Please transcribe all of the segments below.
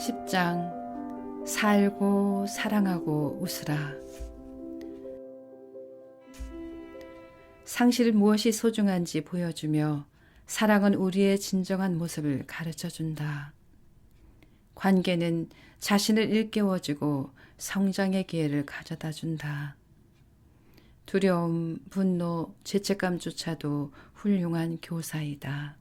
10장 살고 사랑하고 웃으라. 상실은 무엇이 소중한지 보여주며 사랑은 우리의 진정한 모습을 가르쳐준다. 관계는 자신을 일깨워주고 성장의 기회를 가져다준다. 두려움, 분노, 죄책감조차도 훌륭한 교사이다.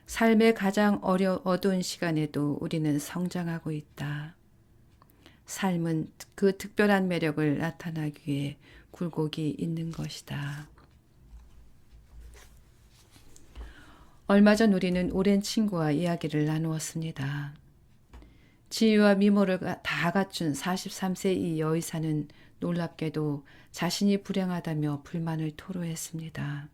삶의 가장 어두운 시간에도 우리는 성장하고 있다. 삶은 그 특별한 매력을 나타나기 위해 굴곡이 있는 것이다. 얼마 전 우리는 오랜 친구와 이야기를 나누었습니다. 지위와 미모를 다 갖춘 43세 이 여의사는 놀랍게도 자신이 불행하다며 불만을 토로했습니다.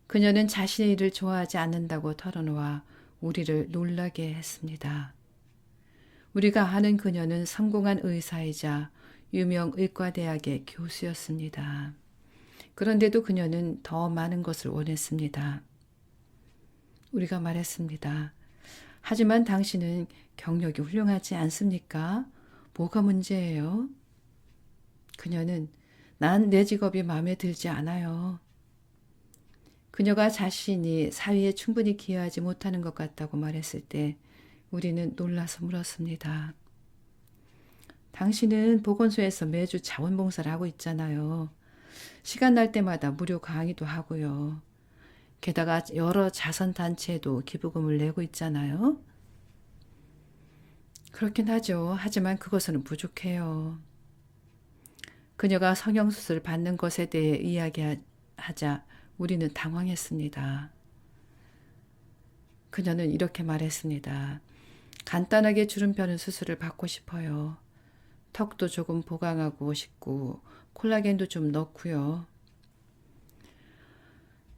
그녀는 자신의 일을 좋아하지 않는다고 털어놓아 우리를 놀라게 했습니다. 우리가 아는 그녀는 성공한 의사이자 유명 의과대학의 교수였습니다. 그런데도 그녀는 더 많은 것을 원했습니다. 우리가 말했습니다. 하지만 당신은 경력이 훌륭하지 않습니까? 뭐가 문제예요? 그녀는 난 내 직업이 마음에 들지 않아요. 그녀가 자신이 사회에 충분히 기여하지 못하는 것 같다고 말했을 때 우리는 놀라서 물었습니다. 당신은 보건소에서 매주 자원봉사를 하고 있잖아요. 시간 날 때마다 무료 강의도 하고요. 게다가 여러 자선단체에도 기부금을 내고 있잖아요. 그렇긴 하죠. 하지만 그것은 부족해요. 그녀가 성형수술 받는 것에 대해 이야기하자 우리는 당황했습니다. 그녀는 이렇게 말했습니다. 간단하게 주름 펴는 수술을 받고 싶어요. 턱도 조금 보강하고 싶고 콜라겐도 좀 넣고요.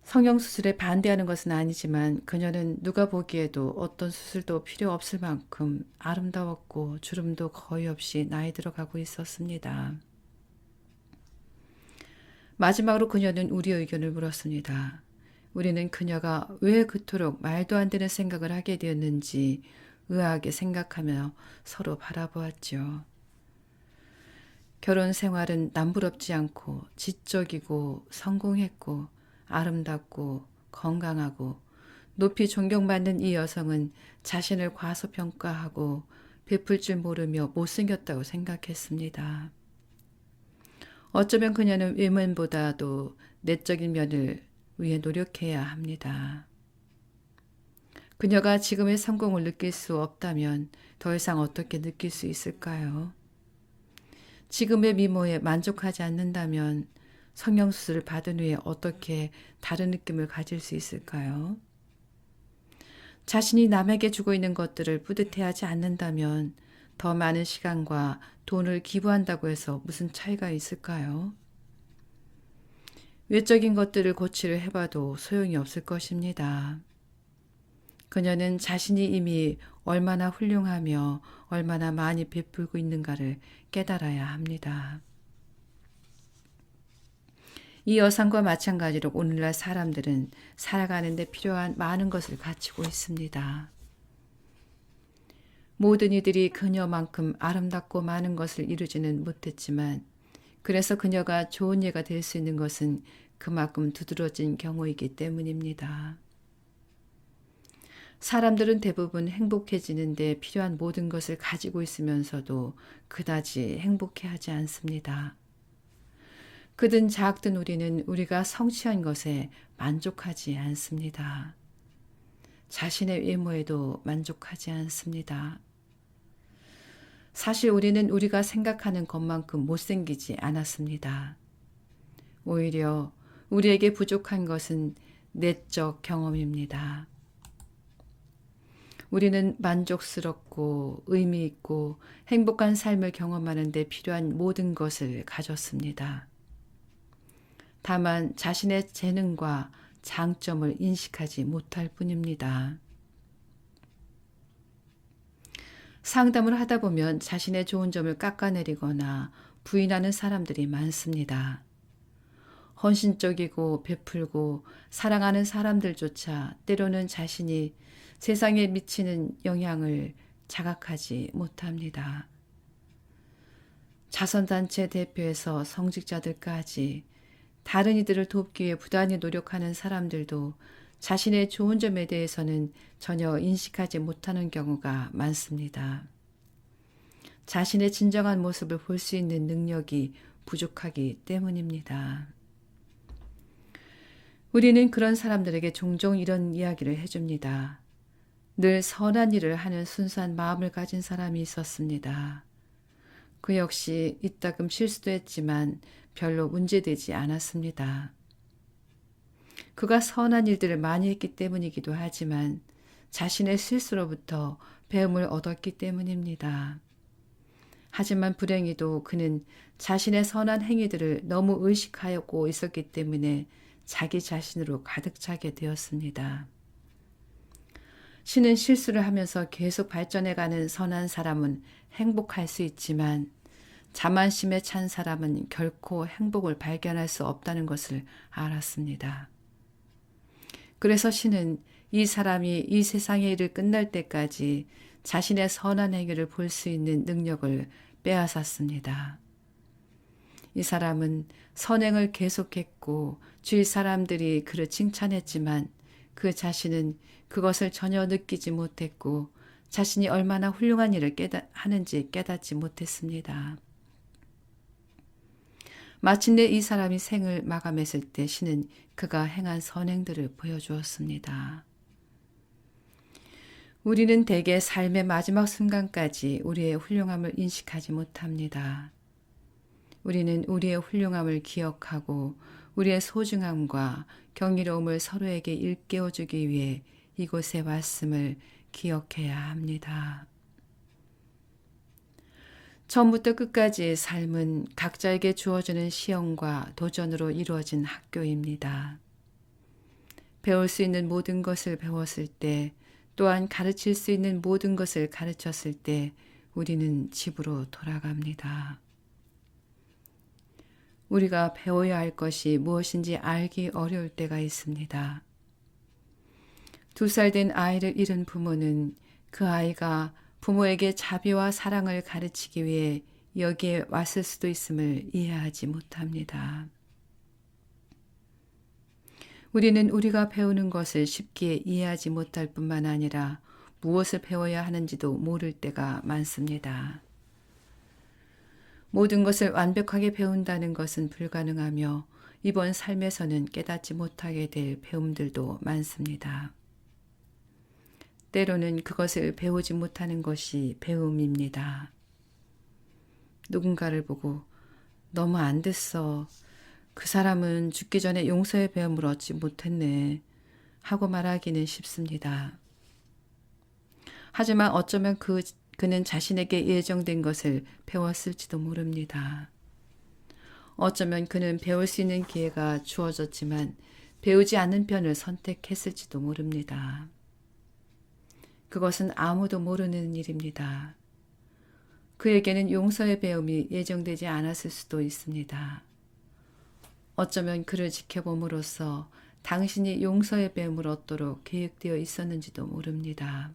성형수술에 반대하는 것은 아니지만 그녀는 누가 보기에도 어떤 수술도 필요 없을 만큼 아름다웠고 주름도 거의 없이 나이 들어가고 있었습니다. 마지막으로 그녀는 우리 의견을 물었습니다. 우리는 그녀가 왜 그토록 말도 안 되는 생각을 하게 되었는지 의아하게 생각하며 서로 바라보았죠. 결혼 생활은 남부럽지 않고 지적이고 성공했고 아름답고 건강하고 높이 존경받는 이 여성은 자신을 과소평가하고 베풀 줄 모르며 못생겼다고 생각했습니다. 어쩌면 그녀는 외면보다도 내적인 면을 위해 노력해야 합니다. 그녀가 지금의 성공을 느낄 수 없다면 더 이상 어떻게 느낄 수 있을까요? 지금의 미모에 만족하지 않는다면 성형수술을 받은 후에 어떻게 다른 느낌을 가질 수 있을까요? 자신이 남에게 주고 있는 것들을 뿌듯해하지 않는다면 더 많은 시간과 돈을 기부한다고 해서 무슨 차이가 있을까요? 외적인 것들을 고치려 해봐도 소용이 없을 것입니다. 그녀는 자신이 이미 얼마나 훌륭하며 얼마나 많이 베풀고 있는가를 깨달아야 합니다. 이 여성과 마찬가지로 오늘날 사람들은 살아가는 데 필요한 많은 것을 갖추고 있습니다. 모든 이들이 그녀만큼 아름답고 많은 것을 이루지는 못했지만 그래서 그녀가 좋은 예가 될 수 있는 것은 그만큼 두드러진 경우이기 때문입니다. 사람들은 대부분 행복해지는 데 필요한 모든 것을 가지고 있으면서도 그다지 행복해하지 않습니다. 크든 작든 우리는 우리가 성취한 것에 만족하지 않습니다. 자신의 외모에도 만족하지 않습니다. 사실 우리는 우리가 생각하는 것만큼 못생기지 않았습니다. 오히려 우리에게 부족한 것은 내적 경험입니다. 우리는 만족스럽고 의미 있고 행복한 삶을 경험하는 데 필요한 모든 것을 가졌습니다. 다만 자신의 재능과 장점을 인식하지 못할 뿐입니다. 상담을 하다 보면 자신의 좋은 점을 깎아내리거나 부인하는 사람들이 많습니다. 헌신적이고 베풀고 사랑하는 사람들조차 때로는 자신이 세상에 미치는 영향을 자각하지 못합니다. 자선단체 대표에서 성직자들까지 다른 이들을 돕기 위해 부단히 노력하는 사람들도 자신의 좋은 점에 대해서는 전혀 인식하지 못하는 경우가 많습니다. 자신의 진정한 모습을 볼 수 있는 능력이 부족하기 때문입니다. 우리는 그런 사람들에게 종종 이런 이야기를 해줍니다. 늘 선한 일을 하는 순수한 마음을 가진 사람이 있었습니다. 그 역시 이따금 실수도 했지만 별로 문제되지 않았습니다. 그가 선한 일들을 많이 했기 때문이기도 하지만 자신의 실수로부터 배움을 얻었기 때문입니다. 하지만 불행히도 그는 자신의 선한 행위들을 너무 의식하고 있었기 때문에 자기 자신으로 가득 차게 되었습니다. 신은 실수를 하면서 계속 발전해가는 선한 사람은 행복할 수 있지만 자만심에 찬 사람은 결코 행복을 발견할 수 없다는 것을 알았습니다. 그래서 신은 이 사람이 이 세상의 일을 끝날 때까지 자신의 선한 행위를 볼 수 있는 능력을 빼앗았습니다. 이 사람은 선행을 계속했고 주위 사람들이 그를 칭찬했지만 그 자신은 그것을 전혀 느끼지 못했고 자신이 얼마나 훌륭한 일을 하는지 깨닫지 못했습니다. 마침내 이 사람이 생을 마감했을 때 신은 그가 행한 선행들을 보여주었습니다. 우리는 대개 삶의 마지막 순간까지 우리의 훌륭함을 인식하지 못합니다. 우리는 우리의 훌륭함을 기억하고 우리의 소중함과 경이로움을 서로에게 일깨워주기 위해 이곳에 왔음을 기억해야 합니다. 처음부터 끝까지 삶은 각자에게 주어지는 시험과 도전으로 이루어진 학교입니다. 배울 수 있는 모든 것을 배웠을 때, 또한 가르칠 수 있는 모든 것을 가르쳤을 때 우리는 집으로 돌아갑니다. 우리가 배워야 할 것이 무엇인지 알기 어려울 때가 있습니다. 2살 된 아이를 잃은 부모는 그 아이가 부모에게 자비와 사랑을 가르치기 위해 여기에 왔을 수도 있음을 이해하지 못합니다. 우리는 우리가 배우는 것을 쉽게 이해하지 못할 뿐만 아니라 무엇을 배워야 하는지도 모를 때가 많습니다. 모든 것을 완벽하게 배운다는 것은 불가능하며 이번 삶에서는 깨닫지 못하게 될 배움들도 많습니다. 때로는 그것을 배우지 못하는 것이 배움입니다. 누군가를 보고 너무 안 됐어. 그 사람은 죽기 전에 용서의 배움을 얻지 못했네. 하고 말하기는 쉽습니다. 하지만 어쩌면 그는 자신에게 예정된 것을 배웠을지도 모릅니다. 어쩌면 그는 배울 수 있는 기회가 주어졌지만 배우지 않는 편을 선택했을지도 모릅니다. 그것은 아무도 모르는 일입니다. 그에게는 용서의 배움이 예정되지 않았을 수도 있습니다. 어쩌면 그를 지켜봄으로써 당신이 용서의 배움을 얻도록 계획되어 있었는지도 모릅니다.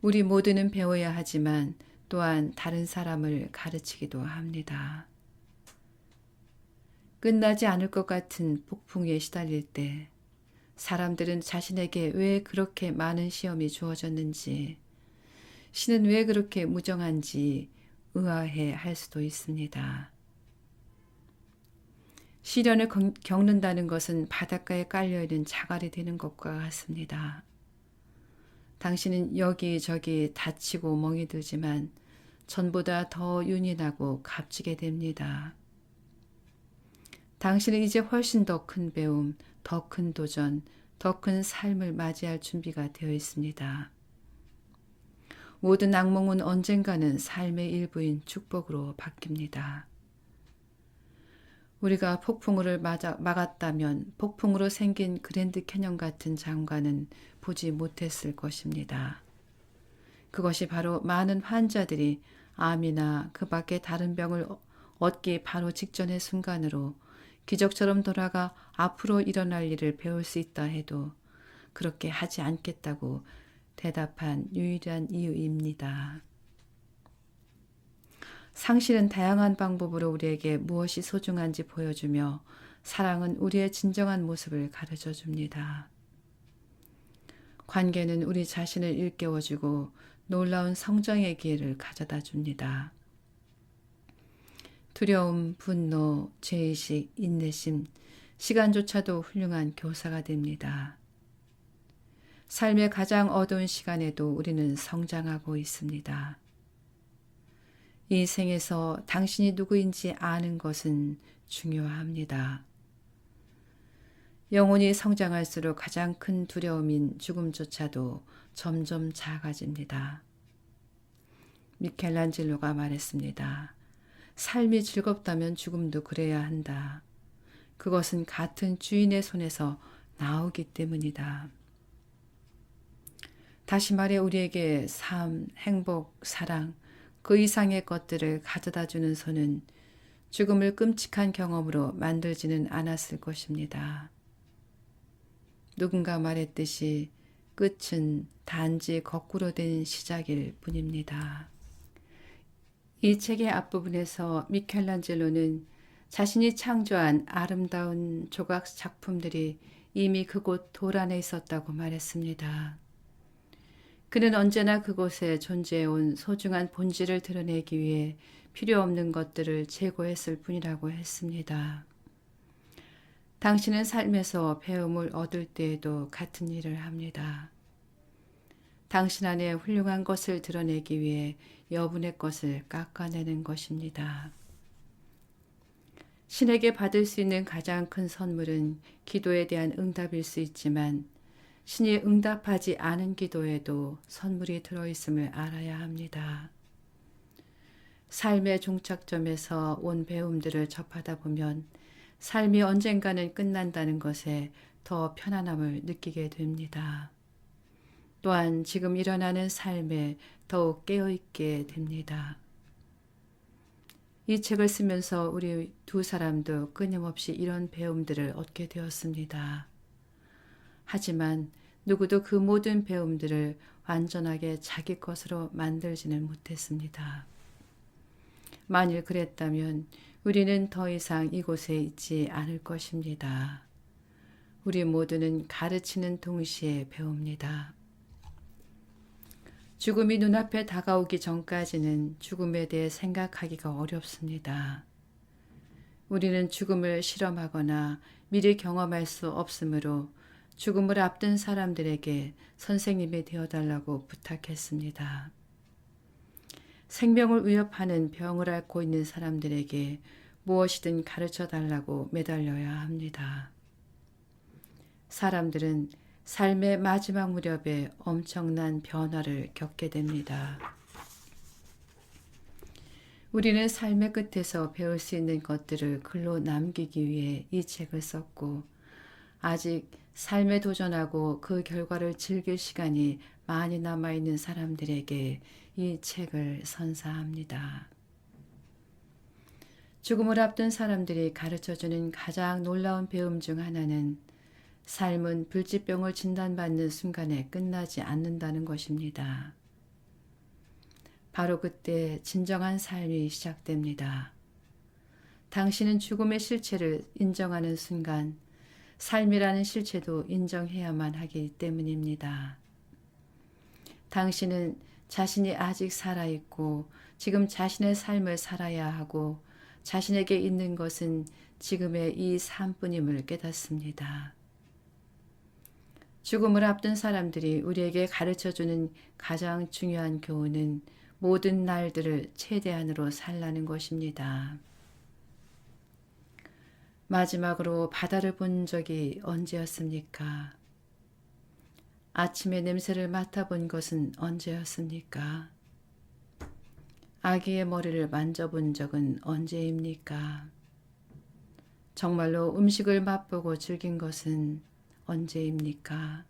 우리 모두는 배워야 하지만 또한 다른 사람을 가르치기도 합니다. 끝나지 않을 것 같은 폭풍에 시달릴 때 사람들은 자신에게 왜 그렇게 많은 시험이 주어졌는지, 신은 왜 그렇게 무정한지 의아해 할 수도 있습니다. 시련을 겪는다는 것은 바닷가에 깔려있는 자갈이 되는 것과 같습니다. 당신은 여기저기 다치고 멍이 들지만 전보다 더 윤이 나고 값지게 됩니다. 당신은 이제 훨씬 더 큰 배움, 더 큰 도전, 더 큰 삶을 맞이할 준비가 되어 있습니다. 모든 악몽은 언젠가는 삶의 일부인 축복으로 바뀝니다. 우리가 폭풍우를 막았다면 폭풍으로 생긴 그랜드 캐년 같은 장관은 보지 못했을 것입니다. 그것이 바로 많은 환자들이 암이나 그 밖에 다른 병을 얻기 바로 직전의 순간으로 기적처럼 돌아가 앞으로 일어날 일을 배울 수 있다 해도 그렇게 하지 않겠다고 대답한 유일한 이유입니다. 상실은 다양한 방법으로 우리에게 무엇이 소중한지 보여주며 사랑은 우리의 진정한 모습을 가르쳐 줍니다. 관계는 우리 자신을 일깨워주고 놀라운 성장의 기회를 가져다 줍니다. 두려움, 분노, 죄의식, 인내심, 시간조차도 훌륭한 교사가 됩니다. 삶의 가장 어두운 시간에도 우리는 성장하고 있습니다. 이 생에서 당신이 누구인지 아는 것은 중요합니다. 영혼이 성장할수록 가장 큰 두려움인 죽음조차도 점점 작아집니다. 미켈란젤로가 말했습니다. 삶이 즐겁다면 죽음도 그래야 한다. 그것은 같은 주인의 손에서 나오기 때문이다. 다시 말해 우리에게 삶, 행복, 사랑, 그 이상의 것들을 가져다 주는 손은 죽음을 끔찍한 경험으로 만들지는 않았을 것입니다. 누군가 말했듯이 끝은 단지 거꾸로 된 시작일 뿐입니다. 이 책의 앞부분에서 미켈란젤로는 자신이 창조한 아름다운 조각 작품들이 이미 그곳 돌 안에 있었다고 말했습니다. 그는 언제나 그곳에 존재해온 소중한 본질을 드러내기 위해 필요 없는 것들을 제거했을 뿐이라고 했습니다. 당신은 삶에서 배움을 얻을 때에도 같은 일을 합니다. 당신 안에 훌륭한 것을 드러내기 위해 여분의 것을 깎아내는 것입니다. 신에게 받을 수 있는 가장 큰 선물은 기도에 대한 응답일 수 있지만 신이 응답하지 않은 기도에도 선물이 들어있음을 알아야 합니다. 삶의 종착점에서 온 배움들을 접하다 보면 삶이 언젠가는 끝난다는 것에 더 편안함을 느끼게 됩니다. 또한 지금 일어나는 삶에 더욱 깨어있게 됩니다. 이 책을 쓰면서 우리 두 사람도 끊임없이 이런 배움들을 얻게 되었습니다. 하지만 누구도 그 모든 배움들을 완전하게 자기 것으로 만들지는 못했습니다. 만일 그랬다면 우리는 더 이상 이곳에 있지 않을 것입니다. 우리 모두는 가르치는 동시에 배웁니다. 죽음이 눈앞에 다가오기 전까지는 죽음에 대해 생각하기가 어렵습니다. 우리는 죽음을 실험하거나 미리 경험할 수 없으므로 죽음을 앞둔 사람들에게 선생님이 되어달라고 부탁했습니다. 생명을 위협하는 병을 앓고 있는 사람들에게 무엇이든 가르쳐달라고 매달려야 합니다. 사람들은 삶의 마지막 무렵에 엄청난 변화를 겪게 됩니다. 우리는 삶의 끝에서 배울 수 있는 것들을 글로 남기기 위해 이 책을 썼고 아직 삶에 도전하고 그 결과를 즐길 시간이 많이 남아있는 사람들에게 이 책을 선사합니다. 죽음을 앞둔 사람들이 가르쳐주는 가장 놀라운 배움 중 하나는 삶은 불치병을 진단받는 순간에 끝나지 않는다는 것입니다. 바로 그때 진정한 삶이 시작됩니다. 당신은 죽음의 실체를 인정하는 순간 삶이라는 실체도 인정해야만 하기 때문입니다. 당신은 자신이 아직 살아있고 지금 자신의 삶을 살아야 하고 자신에게 있는 것은 지금의 이 삶뿐임을 깨닫습니다. 죽음을 앞둔 사람들이 우리에게 가르쳐주는 가장 중요한 교훈은 모든 날들을 최대한으로 살라는 것입니다. 마지막으로 바다를 본 적이 언제였습니까? 아침의 냄새를 맡아본 것은 언제였습니까? 아기의 머리를 만져본 적은 언제입니까? 정말로 음식을 맛보고 즐긴 것은 언제입니까?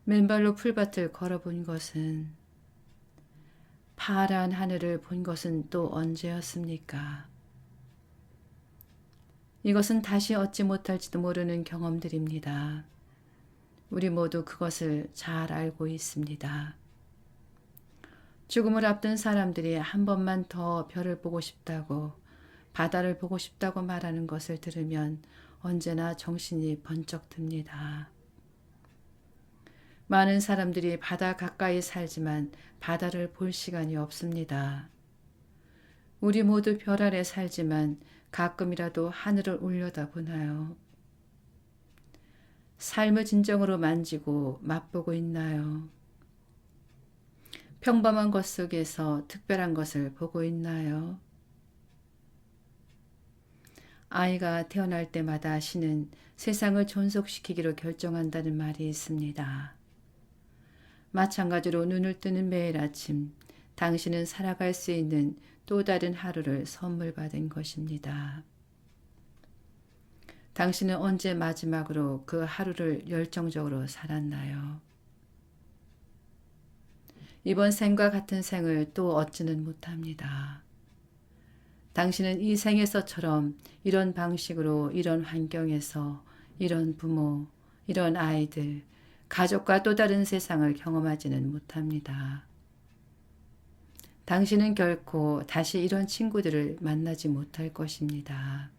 맨발로 풀밭을 걸어본 것은, 파란 하늘을 본 것은 또 언제였습니까? 이것은 다시 얻지 못할지도 모르는 경험들입니다. 우리 모두 그것을 잘 알고 있습니다. 죽음을 앞둔 사람들이 한 번만 더 별을 보고 싶다고, 바다를 보고 싶다고 말하는 것을 들으면 언제나 정신이 번쩍 듭니다. 많은 사람들이 바다 가까이 살지만 바다를 볼 시간이 없습니다. 우리 모두 별 아래 살지만 가끔이라도 하늘을 올려다보나요? 삶을 진정으로 만지고 맛보고 있나요? 평범한 것 속에서 특별한 것을 보고 있나요? 아이가 태어날 때마다 신은 세상을 존속시키기로 결정한다는 말이 있습니다. 마찬가지로 눈을 뜨는 매일 아침, 당신은 살아갈 수 있는 또 다른 하루를 선물 받은 것입니다. 당신은 언제 마지막으로 그 하루를 열정적으로 살았나요? 이번 생과 같은 생을 또 얻지는 못합니다. 당신은 이 생에서처럼 이런 방식으로 이런 환경에서 이런 부모, 이런 아이들, 가족과 또 다른 세상을 경험하지는 못합니다. 당신은 결코 다시 이런 친구들을 만나지 못할 것입니다.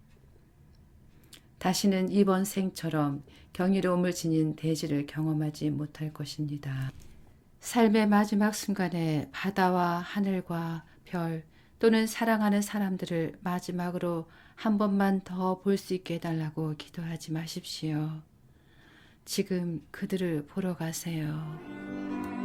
다시는 이번 생처럼 경이로움을 지닌 대지를 경험하지 못할 것입니다. 삶의 마지막 순간에 바다와 하늘과 별 또는 사랑하는 사람들을 마지막으로 한 번만 더 볼 수 있게 해달라고 기도하지 마십시오. 지금 그들을 보러 가세요.